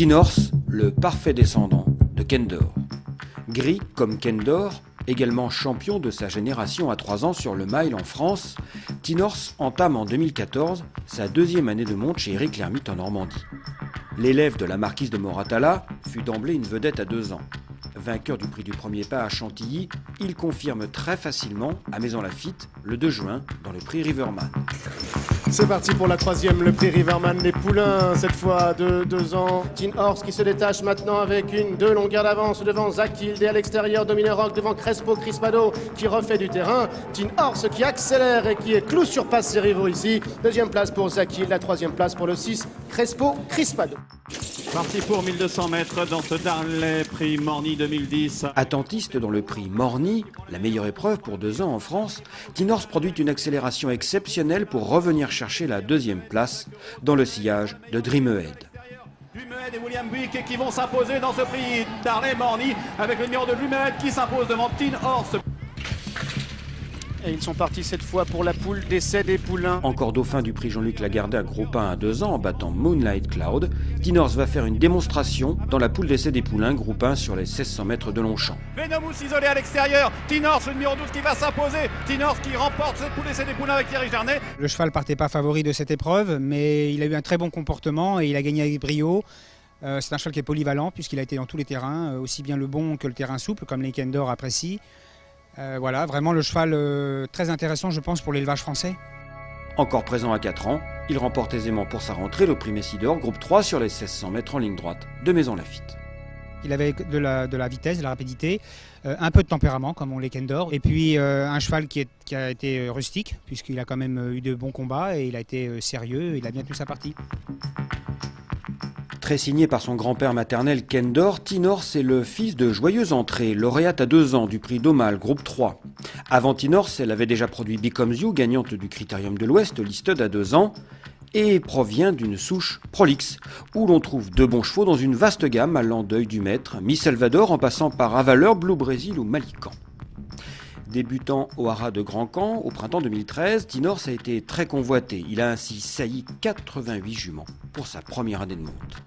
Tinors, le parfait descendant de Kendor. Gris comme Kendor, également champion de sa génération à 3 ans sur le mile en France, Tinors entame en 2014 sa deuxième année de monte chez Eric Lhermitte en Normandie. L'élève de la marquise de Moratala fut d'emblée une vedette à 2 ans. Vainqueur du prix du premier pas à Chantilly, il confirme très facilement à Maisons-Laffitte le 2 juin dans le prix Riverman. C'est parti pour la troisième, le prix Riverman, les poulains, cette fois de 2 ans. Tin Horse qui se détache maintenant avec une 2 longueurs d'avance devant Zakilde et à l'extérieur Domino Rock devant Crespo Crispado qui refait du terrain. Tin Horse qui accélère et qui cloue sur passe ses rivaux ici. Deuxième place pour Zakilde, la troisième place pour le 6, Crespo Crispado. Parti pour 1200 mètres dans ce Darley prix Morny 2010. Attentiste dans le prix Morny, la meilleure épreuve pour 2 ans en France, Tinors produit une accélération exceptionnelle pour revenir chercher la deuxième place dans le sillage de Dream Ahead. Dream Ahead et William Buick qui vont s'imposer dans ce prix Darley Morny avec le numéro de Dream Ahead qui s'impose devant Tin Horse. Et ils sont partis cette fois pour la poule d'essai des poulains. Encore dauphin du prix Jean-Luc Lagardère groupe 1 à 2 ans en battant Moonlight Cloud, Tinors va faire une démonstration dans la poule d'essai des poulains groupe 1 sur les 1600 mètres de Longchamp. Venomous isolé à l'extérieur, Tinors le numéro 12 qui va s'imposer, Tinors qui remporte cette poule d'essai des poulains avec Thierry Jarnet. Le cheval partait pas favori de cette épreuve, mais il a eu un très bon comportement et il a gagné avec brio. C'est un cheval qui est polyvalent puisqu'il a été dans tous les terrains, aussi bien le bon que le terrain souple, comme les Kendor apprécient. Voilà, vraiment le cheval très intéressant, je pense, pour l'élevage français. Encore présent à 4 ans, il remporte aisément pour sa rentrée le prix Messidor, groupe 3 sur les 1600 mètres en ligne droite de Maisons-Laffitte. Il avait de la vitesse, de la rapidité, un peu de tempérament comme on les Kendor, et puis un cheval qui a été rustique, puisqu'il a quand même eu de bons combats et il a été sérieux, il a bien tenu sa partie. Très signé par son grand-père maternel Kendor, Tinors est le fils de Joyeuse Entrée, lauréate à 2 ans du prix Domal, groupe 3. Avant Tinors, elle avait déjà produit Becomes You, gagnante du Critérium de l'Ouest, listed à 2 ans, et provient d'une souche prolixe, où l'on trouve de bons chevaux dans une vaste gamme allant d'Œil du Maître, Miss Salvador en passant par Avaleur, Blue Brésil ou Malican. Débutant au haras de Grand Camp au printemps 2013, Tinors a été très convoité. Il a ainsi sailli 88 juments pour sa première année de monte.